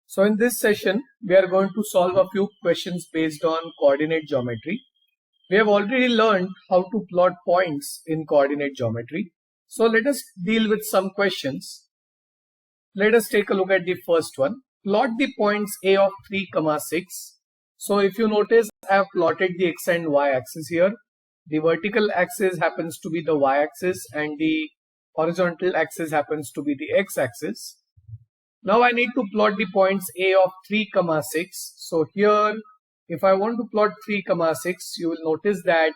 So in this session, we are going to solve a few questions based on coordinate geometry. We have already learned how to plot points in coordinate geometry. So let us deal with some questions. Let us take a look at the first one. Plot the points A of 3, 6. So if you notice, I have plotted the x and y axis here. The vertical axis happens to be the y axis and the horizontal axis happens to be the x axis. Now I need to plot the points A of 3, 6. So here, if I want to plot 3, 6, you will notice that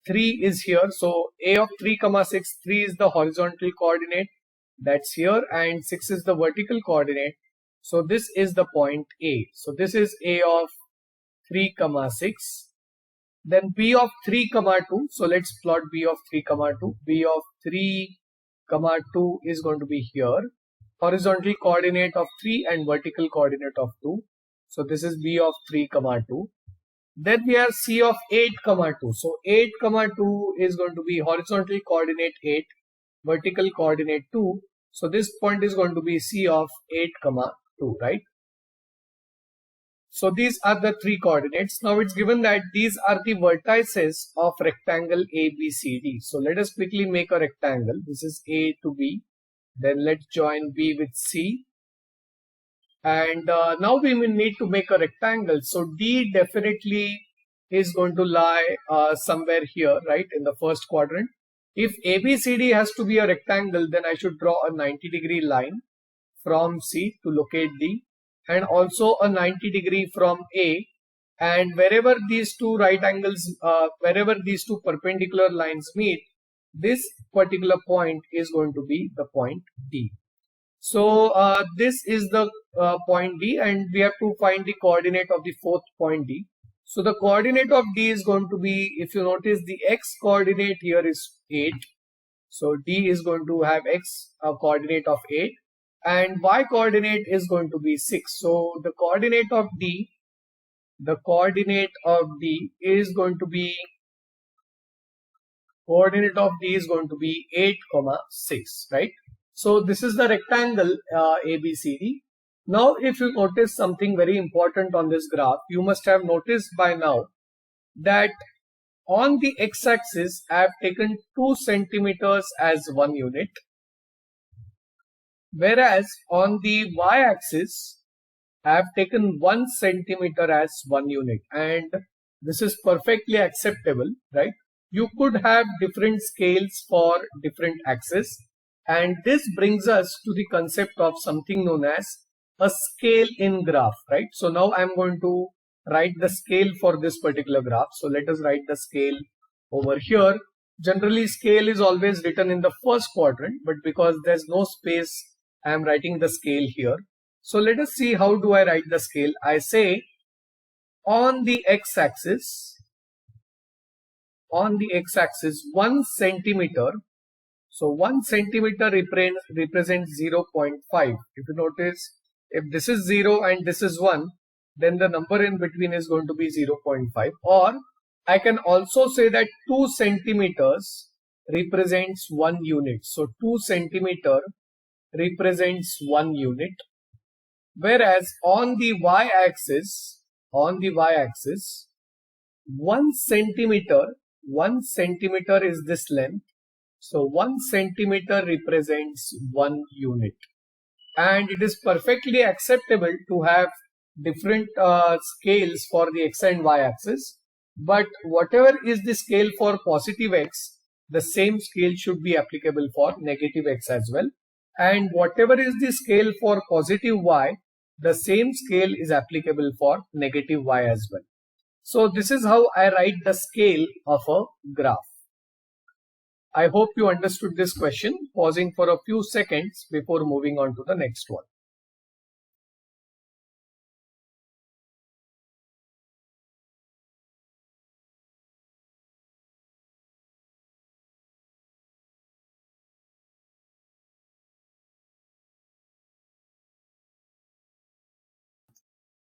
3 is here. So A of 3, 6, 3 is the horizontal coordinate, that's here, and 6 is the vertical coordinate. So this is the point A. So this is A of 3, 6. Then B of 3, 2. So let's plot B of 3, 2. B of 3, 2 is going to be here. Horizontal coordinate of 3 and vertical coordinate of 2. So this is B of 3, 2. Then we have C of 8, 2. So 8, 2 is going to be horizontal coordinate 8, vertical coordinate 2. So this point is going to be C of 8, 2, right? So these are the three coordinates. Now it's given that these are the vertices of rectangle ABCD. So let us quickly make a rectangle. This is A to B. Then let's join B with C. And now we will need to make a rectangle. So D definitely is going to lie somewhere here, right, in the first quadrant. If ABCD has to be a rectangle, then I should draw a 90-degree line from C to locate D, and also a 90-degree from A. And wherever these two right angles, wherever these two perpendicular lines meet, this particular point is going to be the point D. So this is the point D, and we have to find the coordinate of the fourth point D. So the coordinate of D is going to be, if you notice, the x coordinate here is 8. So D is going to have x coordinate of 8, and y coordinate is going to be 6. So the coordinate of D is going to be 8, 6, right? So this is the rectangle ABCD. Now if you notice something very important on this graph, you must have noticed by now that on the x-axis I have taken 2 centimeters as 1 unit, whereas on the y-axis I have taken 1 centimeter as 1 unit, and this is perfectly acceptable, right? You could have different scales for different axes, and this brings us to the concept of something known as a scale in graph, right? So now I'm going to write the scale for this particular graph. So let us write the scale over here. Generally scale is always written in the first quadrant, but because there's no space, I am writing the scale here. So let us see how do I write the scale. I say on the x-axis 1 centimeter. So 1 centimeter represents 0.5. If you notice, if this is 0 and this is 1, then the number in between is going to be 0.5. Or I can also say that 2 centimeters represents 1 unit. So 2 centimeter represents 1 unit. Whereas on the y-axis, 1 centimeter is this length. So 1 centimeter represents 1 unit. And it is perfectly acceptable to have different scales for the x and y axis. But whatever is the scale for positive x, the same scale should be applicable for negative x as well. And whatever is the scale for positive y, the same scale is applicable for negative y as well. So this is how I write the scale of a graph. I hope you understood this question. Pausing for a few seconds before moving on to the next one.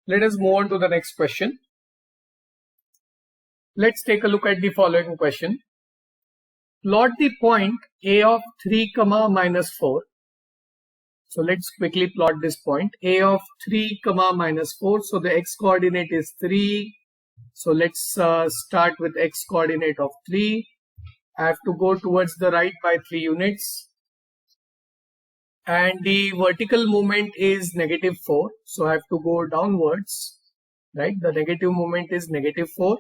Let us move on to the next question. Let's take a look at the following question. Plot the point A of 3, -4 So let's quickly plot this point. A of 3 comma minus 4. So the x coordinate is 3. So let's start with x coordinate of 3. I have to go towards the right by 3 units. And the vertical movement is negative 4. So I have to go downwards, right? The negative movement is negative 4.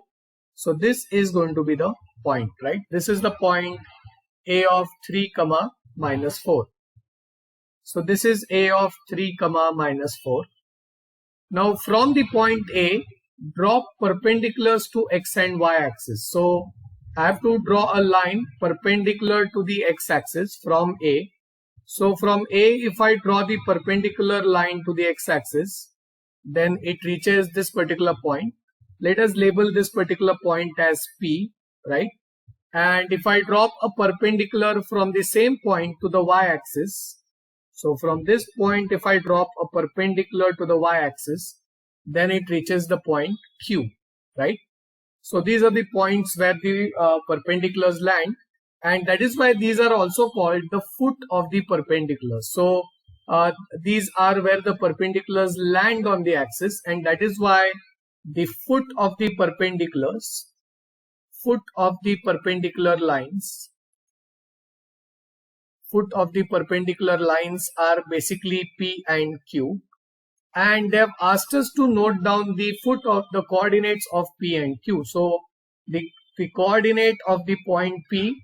So this is going to be the point, right? This is the point A of 3 comma minus 4. So this is A of 3 comma minus 4. Now from the point A, drop perpendiculars to x and y axis. So I have to draw a line perpendicular to the x axis from A. So from A, if I draw the perpendicular line to the x axis, then it reaches this particular point. Let us label this particular point as P, right? And if I drop a perpendicular from the same point to the y axis, so from this point, if I drop a perpendicular to the y axis, then it reaches the point Q, right? So these are the points where the perpendiculars land, and that is why these are also called the foot of the perpendicular. So these are where the perpendiculars land on the axis, and that is why the foot of the perpendiculars, foot of the perpendicular lines are basically P and Q, and they have asked us to note down the foot of the coordinates of P and Q. So the coordinate of the point P,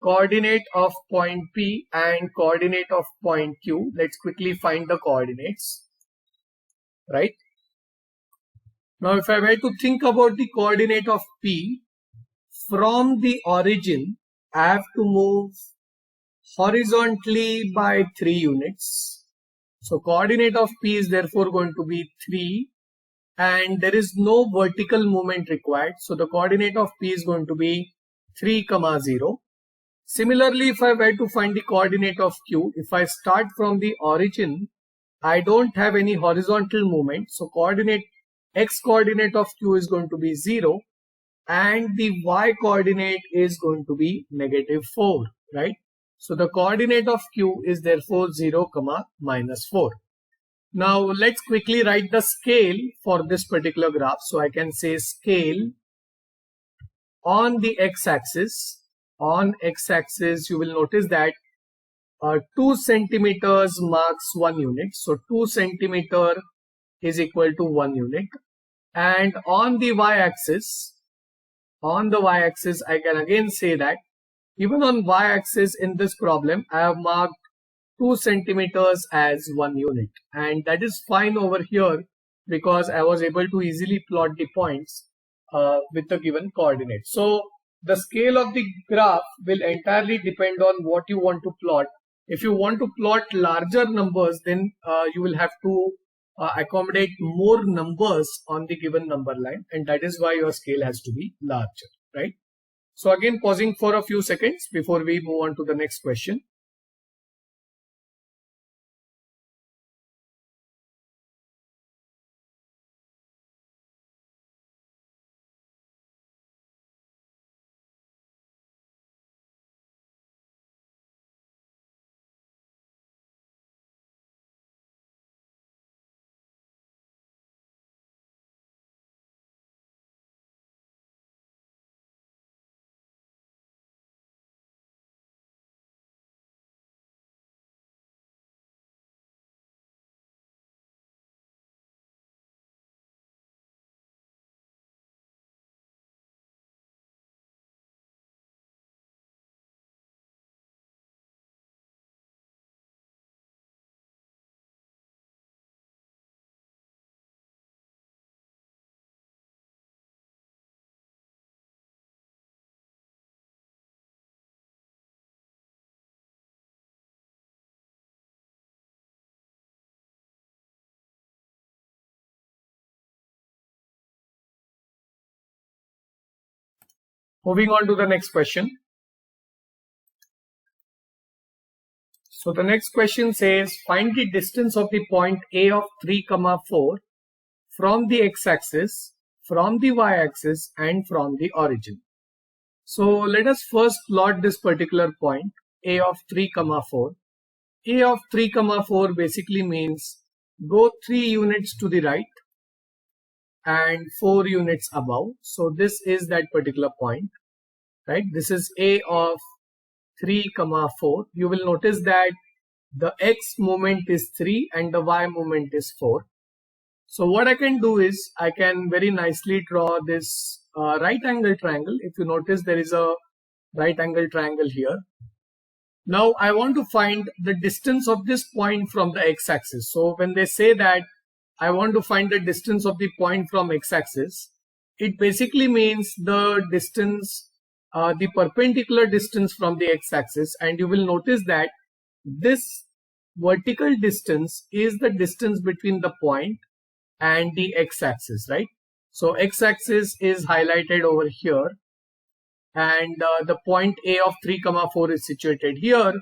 coordinate of point P and coordinate of point Q. Let's quickly find the coordinates, right? Now if I were to think about the coordinate of P, from the origin I have to move horizontally by 3 units. So coordinate of P is therefore going to be 3, and there is no vertical movement required. So the coordinate of P is going to be 3, 0. Similarly, if I were to find the coordinate of Q, if I start from the origin, I don't have any horizontal movement. So x coordinate of Q is going to be 0, and the y coordinate is going to be negative 4, right? So the coordinate of Q is therefore 0, -4. Now let's quickly write the scale for this particular graph. So I can say scale on the x-axis. On x-axis, you will notice that 2 centimeters marks 1 unit. So 2 centimeter is equal to 1 unit. And on the y-axis, I can again say that even on y-axis in this problem, I have marked 2 centimeters as 1 unit. And that is fine over here because I was able to easily plot the points with the given coordinates. So the scale of the graph will entirely depend on what you want to plot. If you want to plot larger numbers, then you will have to accommodate more numbers on the given number line, and that is why your scale has to be larger, right? So again, pausing for a few seconds before we move on to the next question. Moving on to the next question. So the next question says, find the distance of the point A of 3, 4 from the x-axis, from the y-axis, and from the origin. So let us first plot this particular point A of 3, 4. A of 3, 4 basically means go 3 units to the right and 4 units above. So this is that particular point, right? This is A of 3, 4. You will notice that the X moment is 3 and the Y moment is 4. So what I can do is I can very nicely draw this right angle triangle. If you notice, there is a right angle triangle here. Now I want to find the distance of this point from the x-axis. So when they say that I want to find the distance of the point from x-axis, it basically means the distance, the perpendicular distance from the x-axis, and you will notice that this vertical distance is the distance between the point and the x-axis, right? So x-axis is highlighted over here, and the point A of 3, 4 is situated here,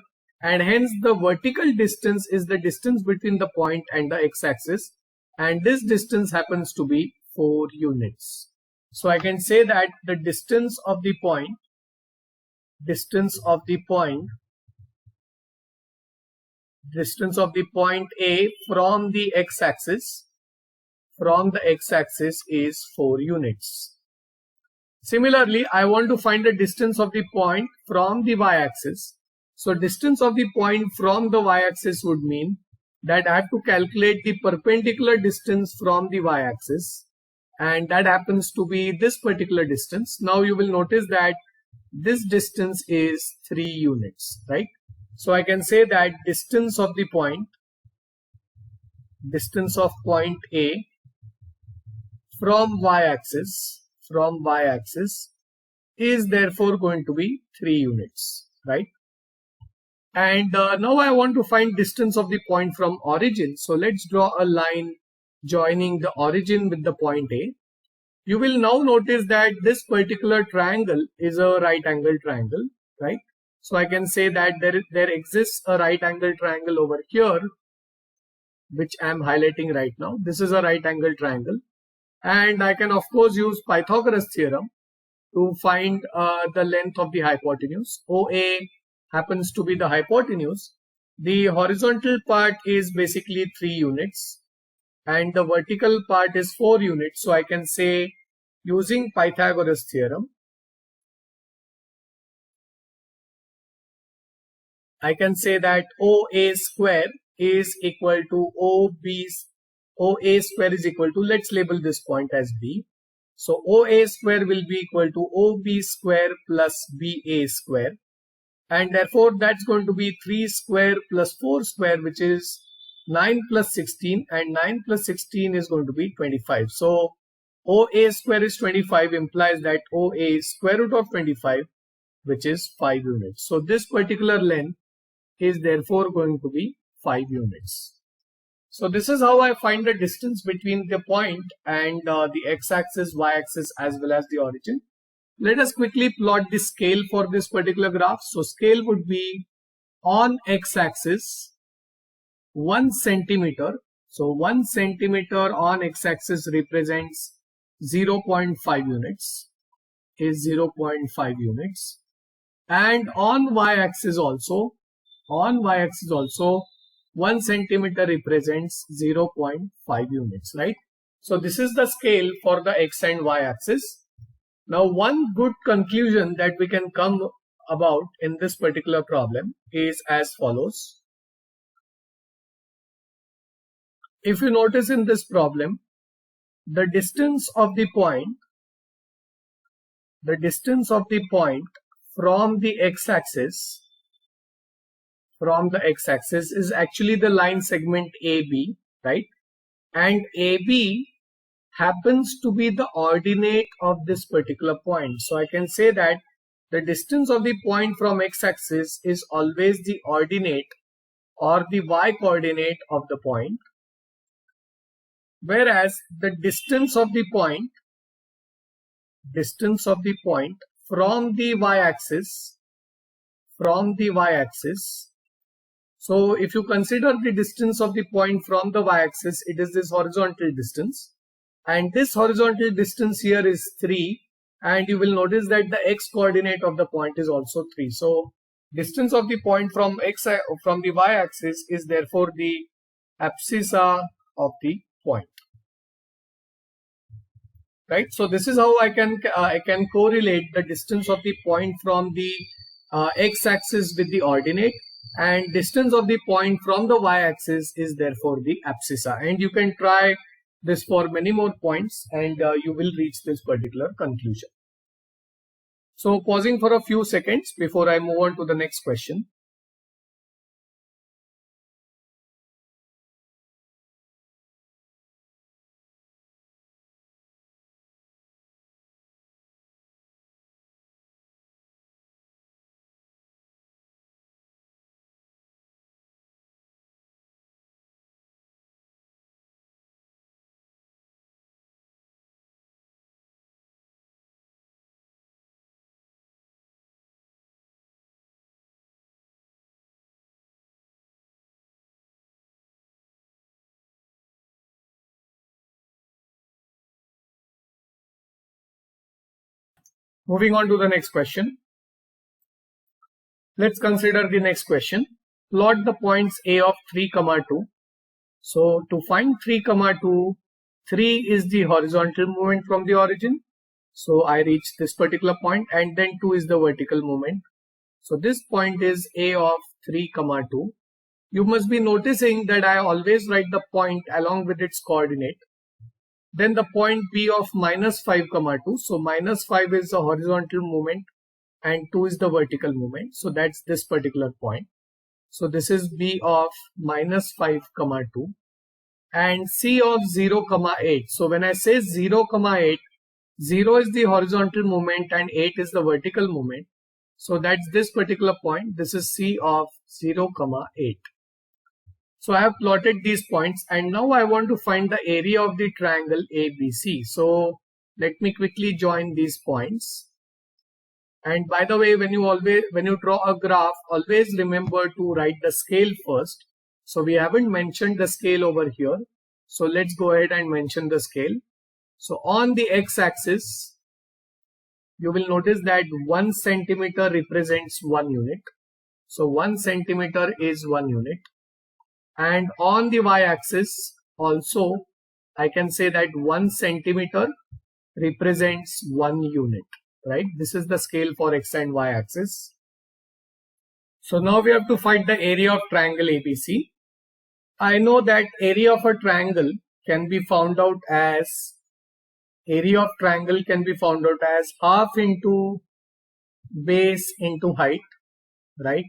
and hence the vertical distance is the distance between the point and the x-axis, and this distance happens to be 4 units. So I can say that the distance of the point A from the x-axis is 4 units. Similarly, I want to find the distance of the point from the y-axis. So distance of the point from the y-axis would mean that I have to calculate the perpendicular distance from the y-axis, and that happens to be this particular distance. Now you will notice that this distance is 3 units, right? So I can say that distance of point A from y-axis is therefore going to be 3 units, right? And now I want to find distance of the point from origin. So let's draw a line joining the origin with the point A. You will now notice that this particular triangle is a right angle triangle, right? So I can say that there exists a right angle triangle over here, which I am highlighting right now. This is a right angle triangle. And I can of course use Pythagoras theorem to find the length of the hypotenuse. OA happens to be the hypotenuse. The horizontal part is basically 3 units and the vertical part is 4 units. So I can say, using Pythagoras theorem, I can say that OA square is equal to OA square is equal to, let's label this point as B. So OA square will be equal to OB square plus BA square. And therefore that's going to be 3 square plus 4 square, which is 9 plus 16, and 9 plus 16 is going to be 25. So OA square is 25 implies that OA is square root of 25, which is 5 units. So this particular length is therefore going to be 5 units. So this is how I find the distance between the point and the x-axis, y-axis as well as the origin. Let us quickly plot the scale for this particular graph. So scale would be on x-axis 1 centimeter. So 1 centimeter on x-axis represents 0.5 units, is 0.5 units. And on y-axis also, 1 centimeter represents 0.5 units, right? So this is the scale for the x and y axis. Now one good conclusion that we can come about in this particular problem is as follows. If you notice in this problem, the distance of the point from the x-axis is actually the line segment AB, right? And AB happens to be the ordinate of this particular point. So I can say that the distance of the point from x-axis is always the ordinate or the y-coordinate of the point, whereas the distance of the point from the y-axis, so if you consider the distance of the point from the y-axis, it is this horizontal distance, and this horizontal distance here is 3, and you will notice that the x coordinate of the point is also 3. So Distance of the point from from the y-axis is therefore the abscissa of the point. Right. So this is how I can correlate the distance of the point from the x-axis with the ordinate, and distance of the point from the y-axis is therefore the abscissa. And you can try this for many more points, and you will reach this particular conclusion. So pausing for a few seconds before I move on to the next question. Moving on to the next question. Let's consider the next question. Plot the points A of 3, 2. So to find 3, 2, 3 is the horizontal movement from the origin. So I reach this particular point, and then 2 is the vertical movement. So this point is A of 3, 2. You must be noticing that I always write the point along with its coordinate. Then the point B of -5, 2. So -5 is the horizontal movement and 2 is the vertical movement. So that's this particular point. So this is B of -5, 2. And C of 0, 8. So when I say 0, 8, 0 is the horizontal movement and 8 is the vertical movement. So that's this particular point. This is C of 0, 8. So I have plotted these points, and now I want to find the area of the triangle ABC. So let me quickly join these points. And by the way, when you draw a graph, always remember to write the scale first. So we haven't mentioned the scale over here. So let's go ahead and mention the scale. So on the x-axis, you will notice that 1 centimeter represents 1 unit. So 1 centimeter is 1 unit. And on the y-axis also, I can say that 1 centimeter represents 1 unit, right? This is the scale for x and y axis. So now we have to find the area of triangle ABC. I know that area of a triangle can be found out as half into base into height, right?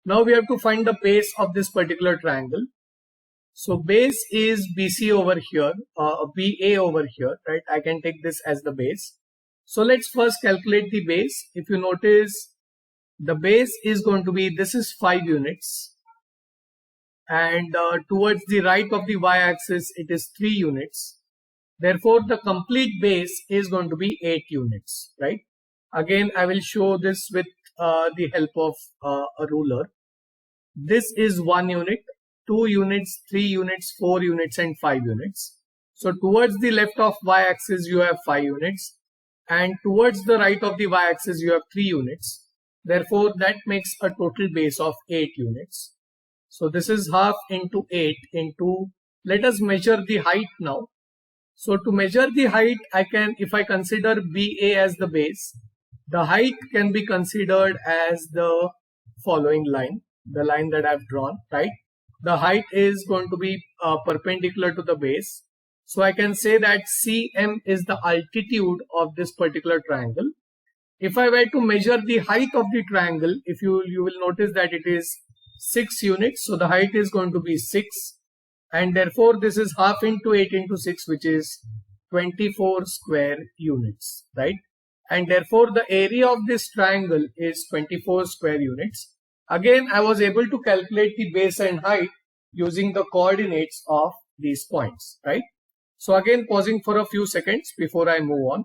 Now we have to find the base of this particular triangle. So base is BC over here, BA over here, right? I can take this as the base. So let's first calculate the base. If you notice, the base is going to be, this is 5 units. And towards the right of the y-axis, it is 3 units. Therefore, the complete base is going to be 8 units, right? Again, I will show this with the help of a ruler. This is 1 unit, 2 units, 3 units, 4 units, and 5 units. So towards the left of y-axis, you have 5 units. And towards the right of the y-axis, you have 3 units. Therefore, that makes a total base of 8 units. So this is half into 8 into, let us measure the height now. So to measure the height, if I consider BA as the base, the height can be considered as the following line, the line that I've drawn, right? The height is going to be perpendicular to the base. So I can say that CM is the altitude of this particular triangle. If I were to measure the height of the triangle, if you will notice that it is 6 units. So the height is going to be 6. And therefore this is half into 8 into 6, which is 24 square units, right? And therefore the area of this triangle is 24 square units. Again, I was able to calculate the base and height using the coordinates of these points, right? So again, pausing for a few seconds before I move on.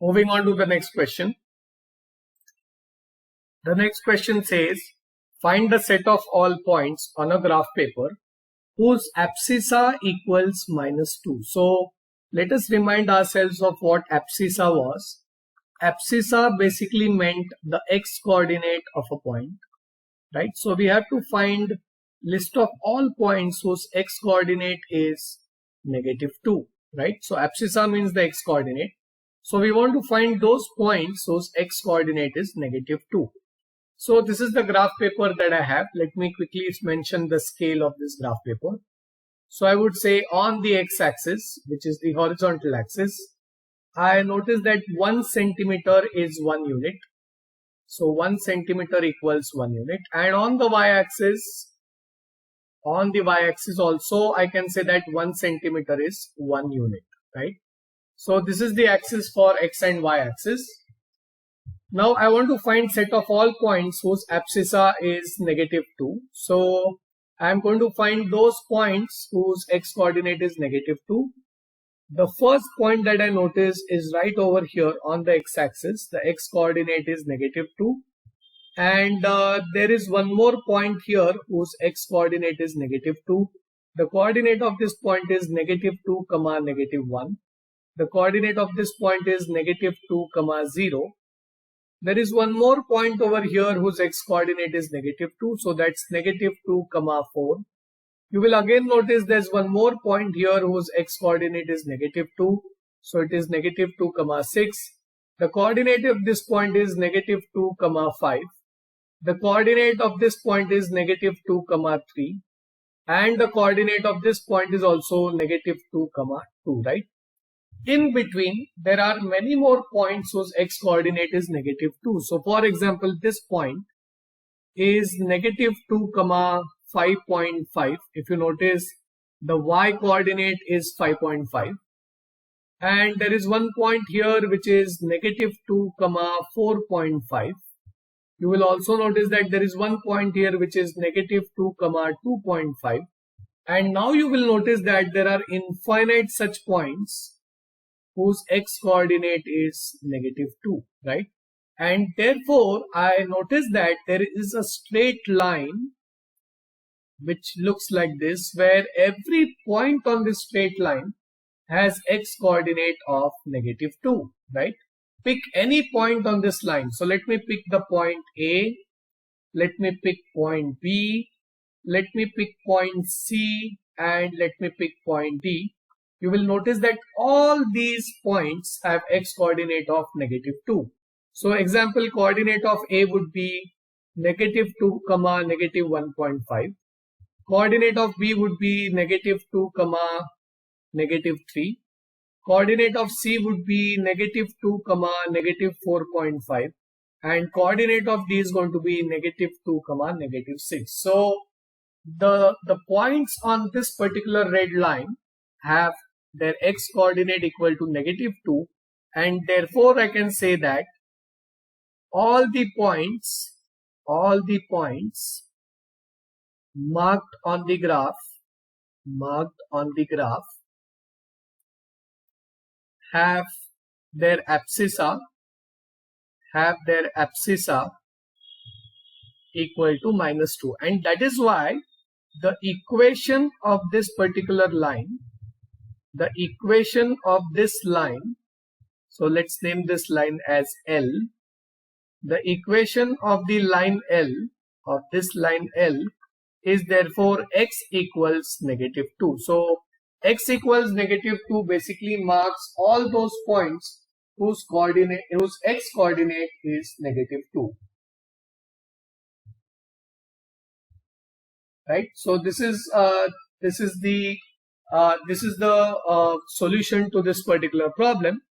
Moving on to the next question. The next question says, find the set of all points on a graph paper whose abscissa equals -2. So let us remind ourselves of what abscissa was. Abscissa basically meant the x coordinate of a point, right? So we have to find list of all points whose x coordinate is -2, right? So abscissa means the x coordinate. So we want to find those points whose x coordinate is -2. So this is the graph paper that I have. Let me quickly mention the scale of this graph paper. So I would say on the x-axis, which is the horizontal axis, I notice that 1 centimeter is 1 unit. So 1 centimeter equals 1 unit. And on the y-axis also, I can say that 1 centimeter is 1 unit, right? So this is the axis for x and y axis. Now I want to find set of all points whose abscissa is -2. So I am going to find those points whose x coordinate is -2. The first point that I notice is right over here on the x-axis. The x coordinate is -2. And there is one more point here whose x coordinate is -2. The coordinate of this point is -2, -1. The coordinate of this point is -2, 0. There is one more point over here whose x coordinate is -2. So that's -2, 4. You will again notice there's one more point here whose x coordinate is -2. So it is -2, 6. The coordinate of this point is -2, 5. The coordinate of this point is -2, 3. And the coordinate of this point is also -2, 2, right? In between, there are many more points whose x coordinate is -2. So for example, this point is -2, 5.5. If you notice, the y coordinate is 5.5. And there is one point here which is -2, 4.5. You will also notice that there is one point here which is -2, 2.5. And now you will notice that there are infinite such points whose x coordinate is -2, right? And therefore, I notice that there is a straight line which looks like this, where every point on this straight line has x coordinate of -2, right? Pick any point on this line. So let me pick the point A, let me pick point B, let me pick point C, and let me pick point D. You will notice that all these points have x coordinate of -2. So example, coordinate of A would be -2, -1.5. Coordinate of B would be -2, -3. Coordinate of C would be -2, -4.5. And coordinate of D is going to be -2, -6. So the points on this particular red line have their x coordinate equal to -2, and therefore I can say that all the points marked on the graph have their abscissa equal to -2, and that is why the equation of this particular line, so let's name this line as L. The equation of the line L, of this line L, is therefore x equals -2. So x equals -2 basically marks all those points whose x coordinate is -2. Right? So this is the solution to this particular problem.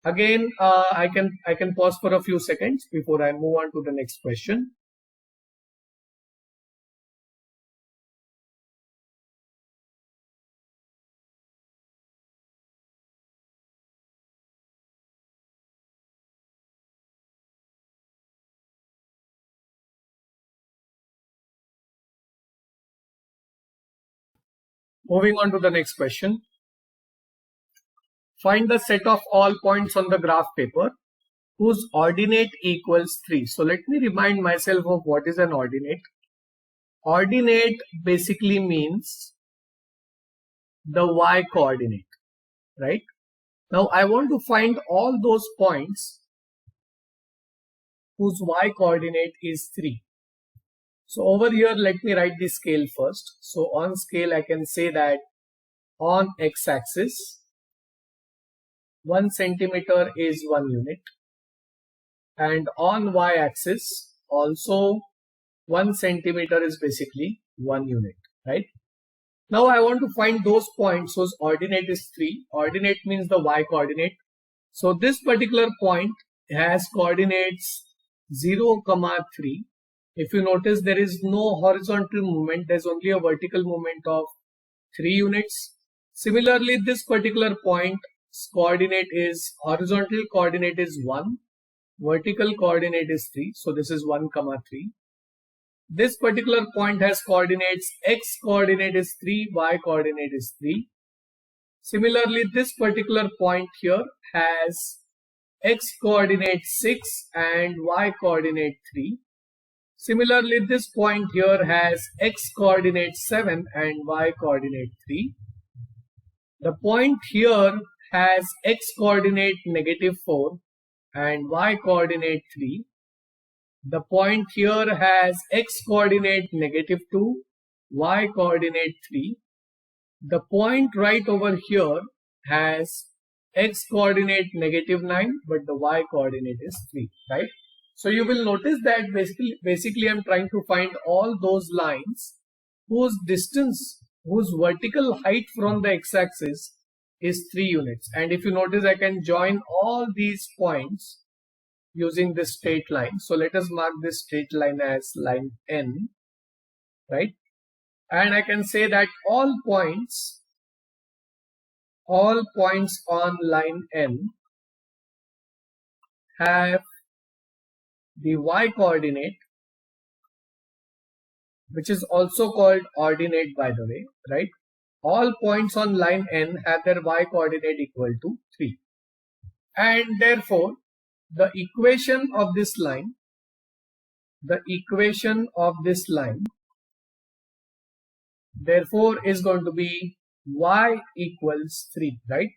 Again, I can pause for a few seconds before I move on to the next question. Moving on to the next question. find the set of all points on the graph paper whose ordinate equals 3. So let me remind myself of what is an ordinate. Ordinate basically means the y coordinate, right? Now I want to find all those points whose y coordinate is 3. So over here, let me write the scale first. So on scale, I can say that on x-axis, 1 centimeter is 1 unit. And on y-axis, also 1 centimeter is basically 1 unit, right? Now I want to find those points whose ordinate is 3. Ordinate means the y coordinate. So this particular point has coordinates 0, 3. If you notice, there is no horizontal movement, there's only a vertical movement of 3 units. Similarly, this particular point's coordinate is, horizontal coordinate is 1, vertical coordinate is 3, so this is 1, 3. This particular point has coordinates, x coordinate is 3, y coordinate is 3. Similarly, this particular point here has x coordinate 6 and y coordinate 3. Similarly, this point here has x coordinate 7 and y coordinate 3. The point here has x coordinate -4 and y coordinate 3. The point here has x coordinate -2, y coordinate 3. The point right over here has x coordinate -9, but the y coordinate is 3, right? So you will notice that basically I'm trying to find all those lines whose distance, whose vertical height from the x-axis is 3 units. And if you notice, I can join all these points using this straight line. So let us mark this straight line as line N, right? And I can say that all points on line N have the y coordinate, which is also called ordinate, by the way, right? All points on line N have their y coordinate equal to 3. And therefore, the equation of this line, therefore is going to be y equals 3, right?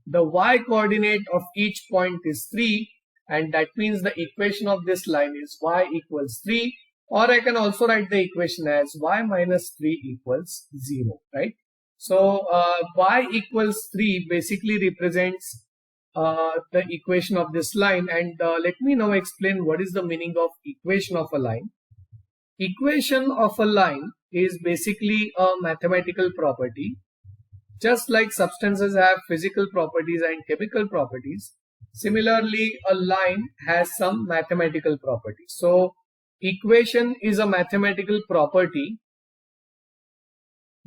The y coordinate of each point is 3, and that means the equation of this line is y equals 3, or I can also write the equation as y minus 3 equals 0, right? So y equals 3 basically represents the equation of this line, and let me now explain what is the meaning of equation of a line. Equation of a line is basically a mathematical property. Just like substances have physical properties and chemical properties, similarly a line has some mathematical properties. So equation is a mathematical property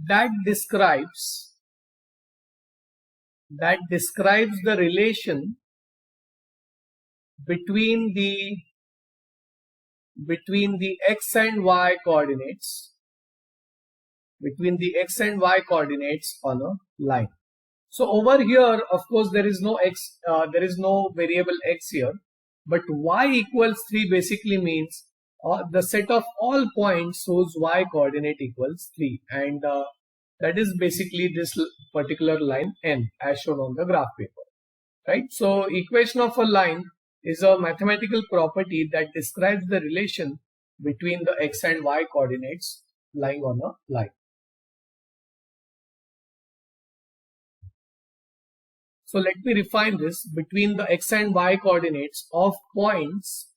that describes the relation between the x and y coordinates, on a line. So over here, of course, there is no x, there is no variable x here, but y equals 3 basically means the set of all points whose y coordinate equals 3, and that is basically this particular line N as shown on the graph paper, right? So equation of a line is a mathematical property that describes the relation between the x and y coordinates lying on a line. So let me refine this: between the x and y coordinates of points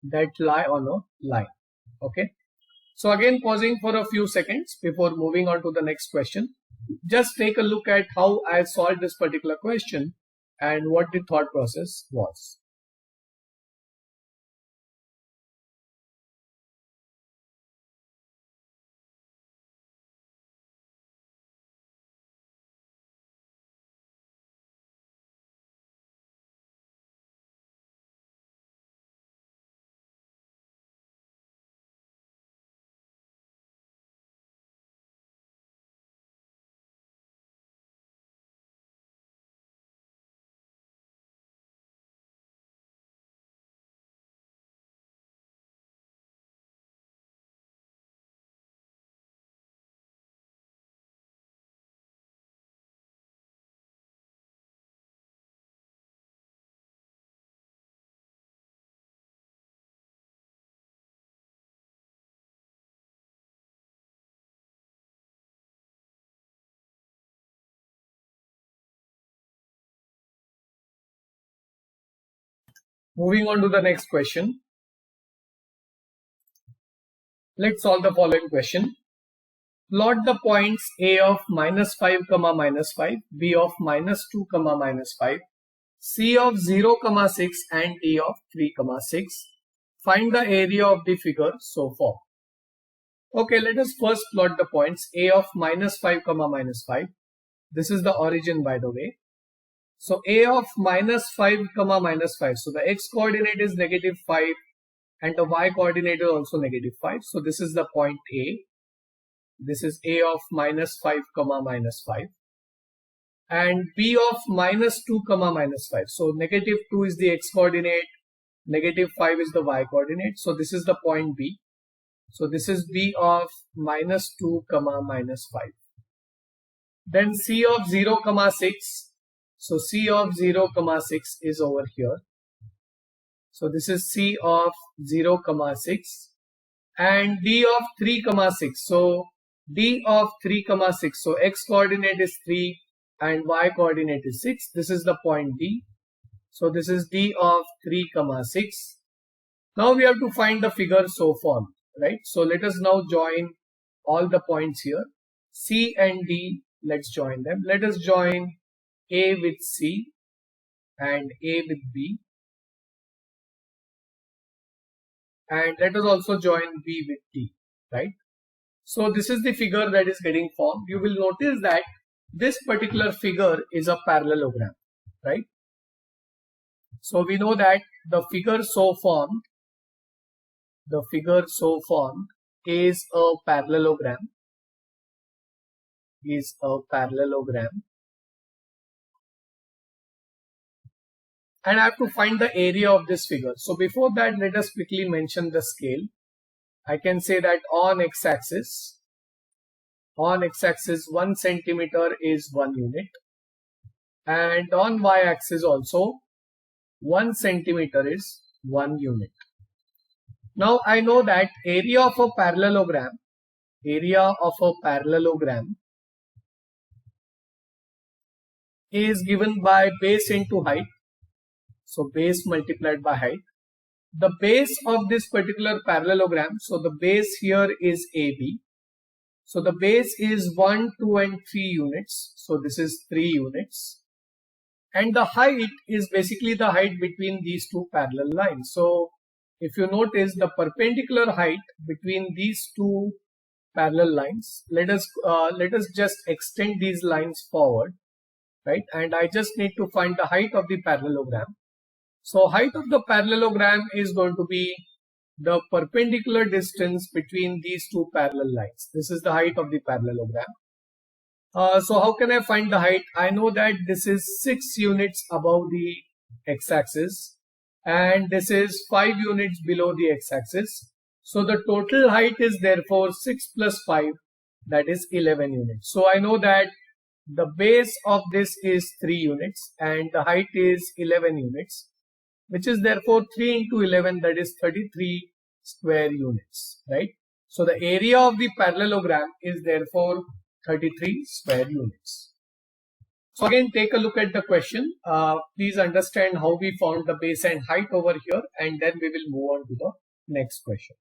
that lie on a line. Okay. So again, pausing for a few seconds before moving on to the next question. Just take a look at how I solved this particular question and what the thought process was. Moving on to the next question. Let's solve the following question. Plot the points A of -5, -5, B of -2, -5, C of 0, 6 and D of 3, 6. Find the area of the figure so far. Okay, let us first plot the points A of -5, -5. This is the origin, by the way. So A of -5, -5. So the x coordinate is -5 and the y coordinate is also -5. So this is the point A. This is A of -5, -5. And B of -2, -5. So -2 is the x coordinate, -5 is the y coordinate. So this is the point B. So this is B of -2, -5. Then C of 0, 6. So C of 0, 6 is over here. So this is C of 0, 6. And D of 3, 6. So D of 3, 6. So x coordinate is 3 and y coordinate is 6. This is the point D. So this is D of 3, 6. Now we have to find the figure so formed, right? So let us now join all the points here. C and D, let's join them. Let us join A with C and A with B. And let us also join B with D, right? So this is the figure that is getting formed. You will notice that this particular figure is a parallelogram, right? So we know that the figure so formed is a parallelogram, and I have to find the area of this figure. So before that, let us quickly mention the scale. I can say that on x-axis 1 centimeter is 1 unit, and on y-axis also 1 centimeter is 1 unit. Now I know that area of a parallelogram is given by base into height. So base multiplied by height. The base of this particular parallelogram, so the base here is AB. So the base is 1, 2 and 3 units. So this is 3 units. And the height is basically the height between these two parallel lines. So if you notice the perpendicular height between these two parallel lines, let us just extend these lines forward, right? And I just need to find the height of the parallelogram. So height of the parallelogram is going to be the perpendicular distance between these two parallel lines. This is the height of the parallelogram. So how can I find the height? I know that this is 6 units above the x-axis and this is 5 units below the x-axis. So the total height is therefore 6 plus 5, that is 11 units. So I know that the base of this is 3 units and the height is 11 units, which is therefore 3 into 11, that is 33 square units, right? So the area of the parallelogram is therefore 33 square units. So again, take a look at the question. Please understand how we found the base and height over here, and then we will move on to the next question.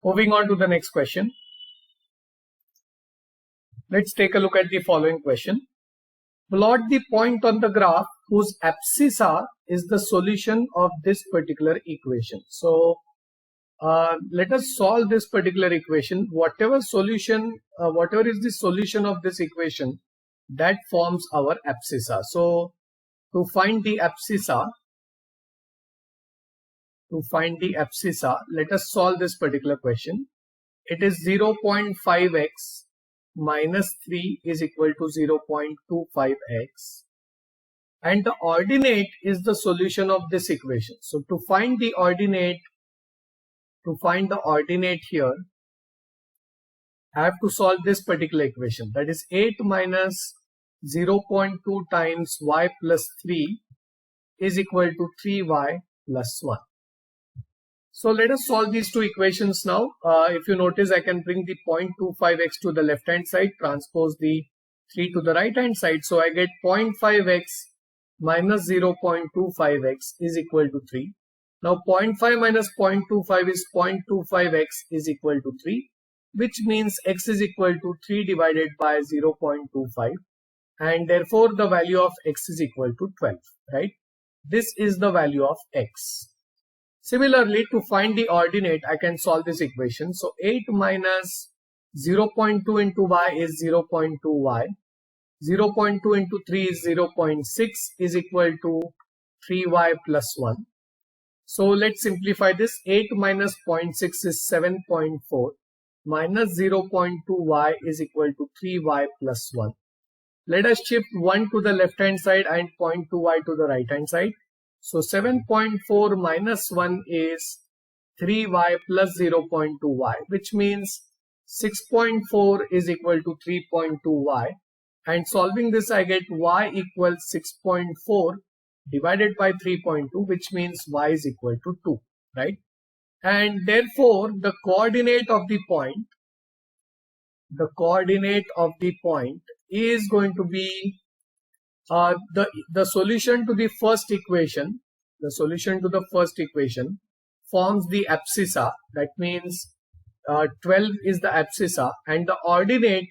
Moving on to the next question. Let's take a look at the following question. Plot the point on the graph whose abscissa is the solution of this particular equation. So let us solve this particular equation. Whatever is the solution of this equation, that forms our abscissa. So to find the abscissa, let us solve this particular question. It is 0.5x minus 3 is equal to 0.25x, and the ordinate is the solution of this equation. So to find the ordinate here, I have to solve this particular equation, that is 8 minus 0.2 times y plus 3 is equal to 3y plus 1. So let us solve these two equations now. If you notice, I can bring the 0.25x to the left hand side, transpose the 3 to the right hand side. So I get 0.5x minus 0.25x is equal to 3. Now 0.5 minus 0.25 is 0.25x is equal to 3, which means x is equal to 3 divided by 0.25, and therefore the value of x is equal to 12, right? This is the value of x. Similarly, to find the ordinate, I can solve this equation. So 8 minus 0.2 into y is 0.2y. 0.2 into 3 is 0.6 is equal to 3y plus 1. So let's simplify this. 8 minus 0.6 is 7.4 minus 0.2y is equal to 3y plus 1. Let us shift 1 to the left hand side and 0.2y to the right hand side. So 7.4 minus 1 is 3y plus 0.2y, which means 6.4 is equal to 3.2y, and solving this I get y equals 6.4 divided by 3.2, which means y is equal to 2, right? And therefore the coordinate of the point is going to be the solution to the first equation. The solution to the first equation forms the abscissa. That means 12 is the abscissa, and the ordinate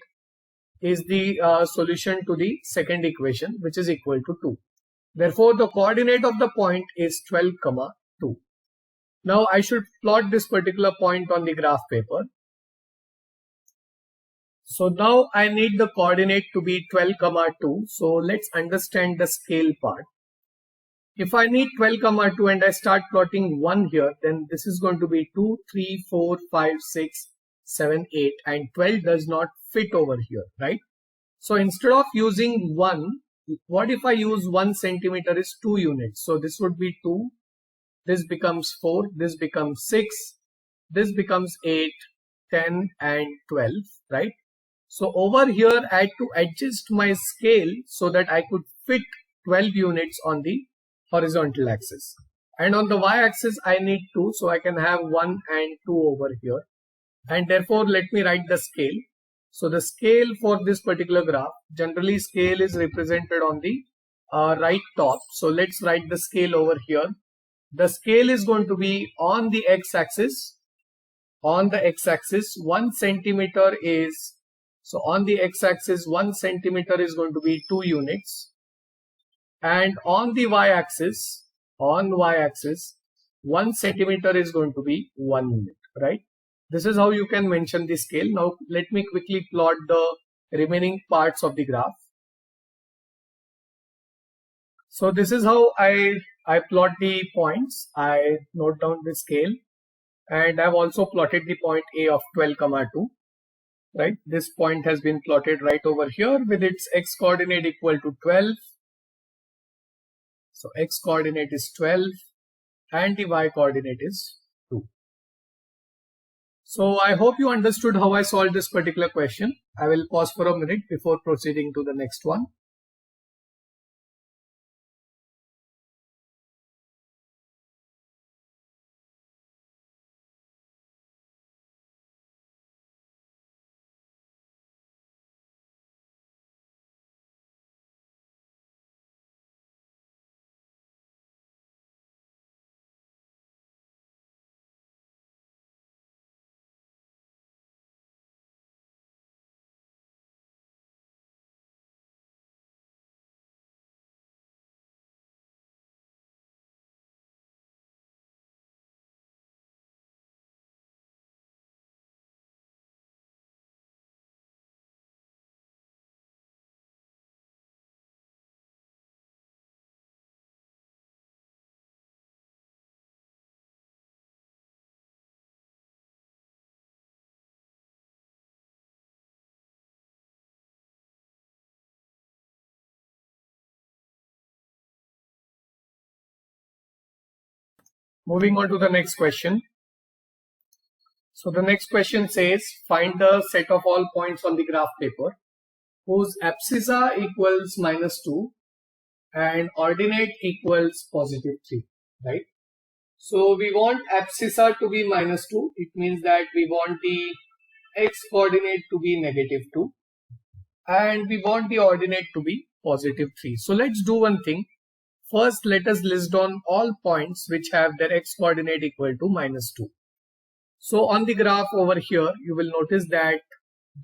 is the solution to the second equation, which is equal to 2. Therefore, the coordinate of the point is 12, 2. Now I should plot this particular point on the graph paper. So now I need the coordinate to be 12, 2. So let's understand the scale part. If I need 12, 2 and I start plotting 1 here, then this is going to be 2, 3, 4, 5, 6, 7, 8, and 12 does not fit over here, right? So instead of using 1, what if I use 1 centimeter is 2 units? So this would be 2, this becomes 4, this becomes 6, this becomes 8, 10 and 12, right? So over here I had to adjust my scale so that I could fit 12 units on the horizontal axis. And on the y-axis I need 2, so I can have 1 and 2 over here. And therefore let me write the scale. So the scale for this particular graph, generally scale is represented on the right top. So let's write the scale over here. The scale is going to be on the x-axis. On the x-axis 1 centimeter is, so on the x-axis 1 centimeter is going to be 2 units. And on the y-axis, 1 centimeter is going to be 1 unit, right? This is how you can mention the scale. Now let me quickly plot the remaining parts of the graph. So this is how I plot the points. I note down the scale, and I've also plotted the point A of 12, 2. Right, this point has been plotted right over here with its x coordinate equal to 12. So x coordinate is 12 and the y coordinate is 2. So I hope you understood how I solved this particular question. I will pause for a minute before proceeding to the next one. Moving on to the next question. So the next question says, find the set of all points on the graph paper whose abscissa equals -2 and ordinate equals +3, right? So we want abscissa to be -2. It means that we want the x coordinate to be -2 and we want the ordinate to be +3. So let's do one thing. First, let us list down all points which have their x coordinate equal to -2. So on the graph over here, you will notice that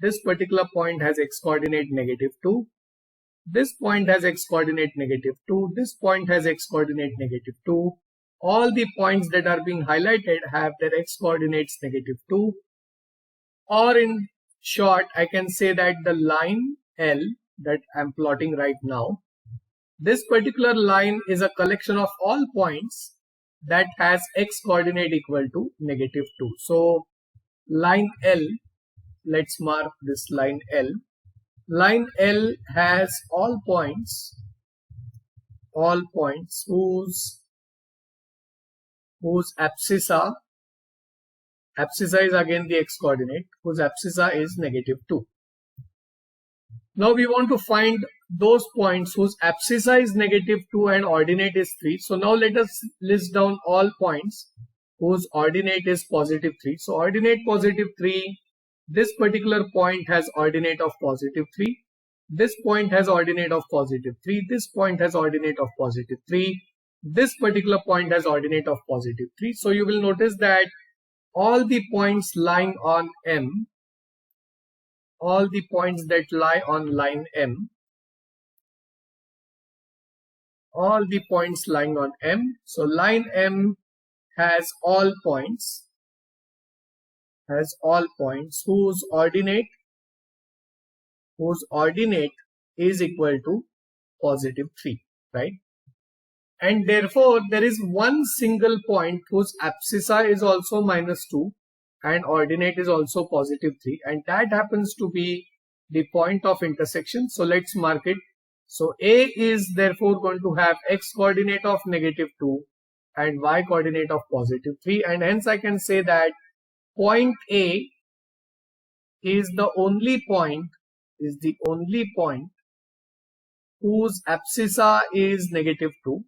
this particular point has x coordinate -2. This point has x coordinate -2. This point has x coordinate -2. All the points that are being highlighted have their x coordinates -2. Or in short, I can say that the line L that I'm plotting right now, this particular line is a collection of all points that has x coordinate equal to -2. So line L, let's mark this line L. Line L has all points whose abscissa is again the x coordinate, whose abscissa is -2. Now we want to find those points whose abscissa is -2 and ordinate is 3. So now let us list down all points whose ordinate is +3. So ordinate +3, this particular point has ordinate of +3. This point has ordinate of +3. This point has ordinate of +3. This particular point has ordinate of +3. So you will notice that all the points lying on M, all the points that lie on line M, all the points lying on M. So line M has all points whose ordinate is equal to +3, right? And therefore there is one single point whose abscissa is also -2 and ordinate is also +3, and that happens to be the point of intersection. So let's mark it. So A is therefore going to have x coordinate of -2 and y coordinate of +3, and hence I can say that point A is the only point whose abscissa is -2,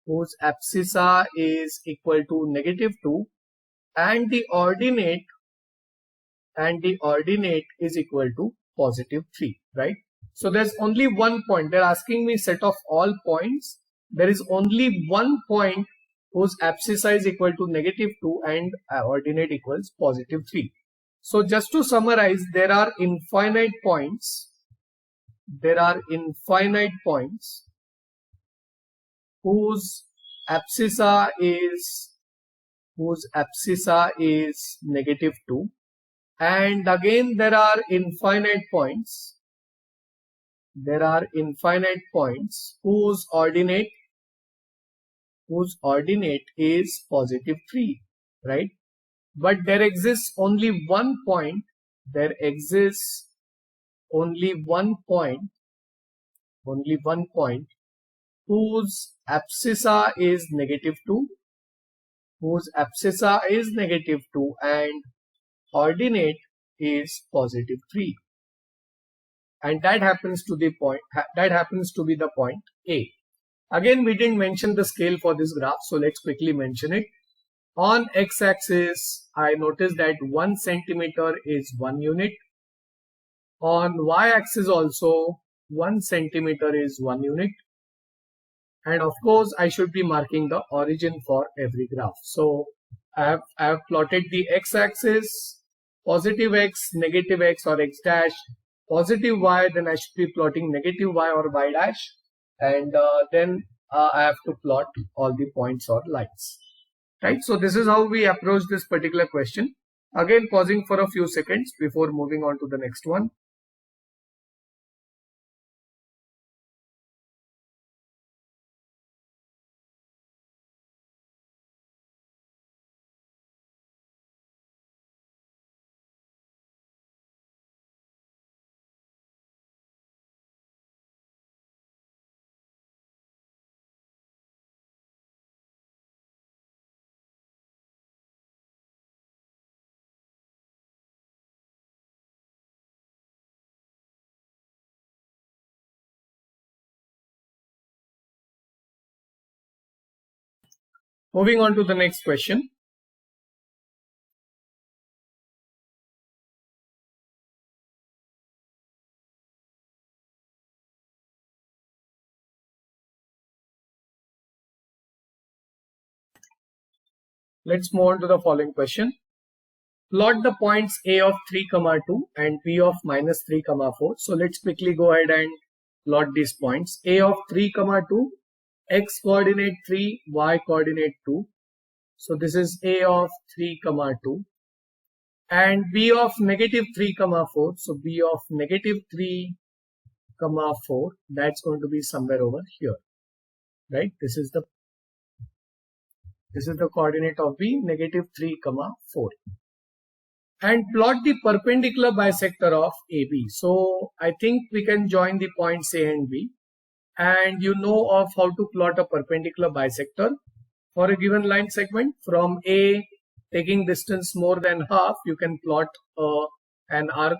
whose abscissa is equal to -2, and the ordinate is equal to +3, right? So there's only one point. They're asking me set of all points. There is only one point whose abscissa is equal to -2 and ordinate equals +3. So just to summarize, there are infinite points whose abscissa is -2, and again there are infinite points whose ordinate is +3, right? But there exists only one point whose abscissa is -2, and ordinate is +3, and that happens to be the point A. Again, we didn't mention the scale for this graph, so let's quickly mention it. On x-axis, I noticed that 1 centimeter is 1 unit. On y-axis also, 1 centimeter is 1 unit. And of course, I should be marking the origin for every graph. So I have plotted the x-axis, positive x, negative x or x dash, positive y, then I should be plotting negative y or y dash, and then I have to plot all the points or lines, right? So this is how we approach this particular question. Again, pausing for a few seconds before moving on to the next one. Moving on to the next question. Let's move on to the following question. Plot the points A of 3, 2 and B of minus 3, 4. So let's quickly go ahead and plot these points. A of 3, 2, x coordinate 3, y coordinate 2. So this is A of 3, 2 and B of negative 3, 4. So B of negative 3, 4, that's going to be somewhere over here, right? This is the coordinate of B, negative 3, 4. And plot the perpendicular bisector of AB. So I think we can join the points A and B. And you know of how to plot a perpendicular bisector for a given line segment. From A taking distance more than half, you can plot an arc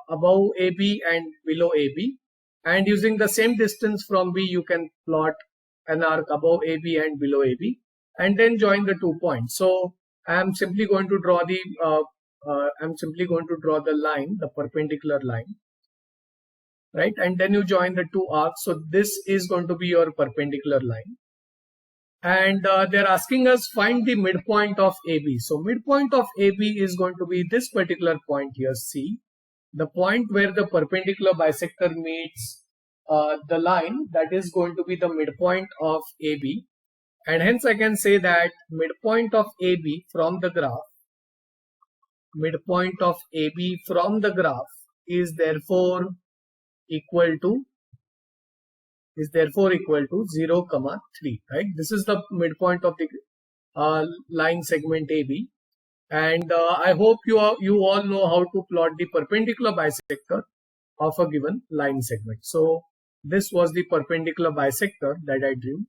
above AB and below AB. And using the same distance from B, you can plot an arc above AB and below AB, and then join the 2 points. So I am simply going to draw the line, the perpendicular line, right? And then you join the 2 arcs. So this is going to be your perpendicular line. And they're asking us find the midpoint of AB. So midpoint of AB is going to be this particular point here, C, the point where the perpendicular bisector meets the line. That is going to be the midpoint of AB. And hence I can say that midpoint of AB from the graph, is therefore equal to 0, 3, right? This is the midpoint of the line segment AB. And I hope you all know how to plot the perpendicular bisector of a given line segment. So this was the perpendicular bisector that I drew.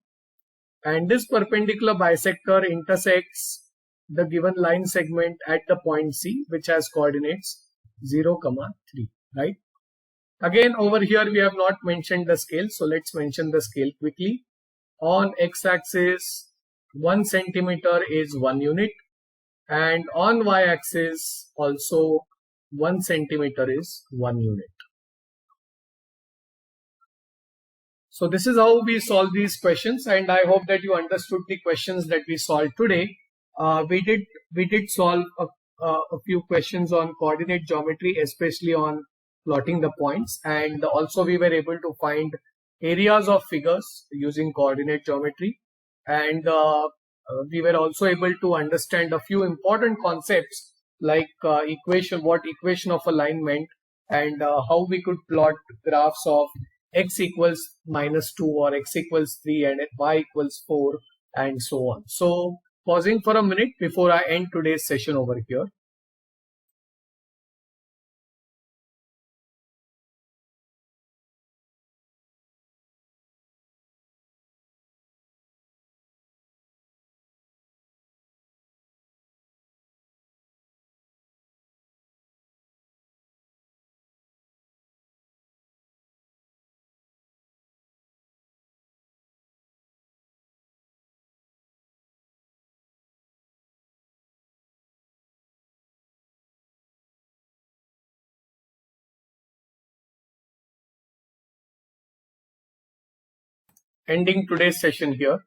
And this perpendicular bisector intersects the given line segment at the point C, which has coordinates 0, 3, right? Again, over here we have not mentioned the scale, so let's mention the scale quickly. On x-axis, 1 centimeter is 1 unit, and on y-axis also 1 centimeter is 1 unit. So this is how we solve these questions, and I hope that you understood the questions that we solved today. We did solve a few questions on coordinate geometry, especially on plotting the points, and also we were able to find areas of figures using coordinate geometry, and we were also able to understand a few important concepts like what equation of a line meant, and how we could plot graphs of x equals -2 or x equals 3 and y equals 4 and so on. So pausing for a minute before I end today's session over here. Ending today's session here.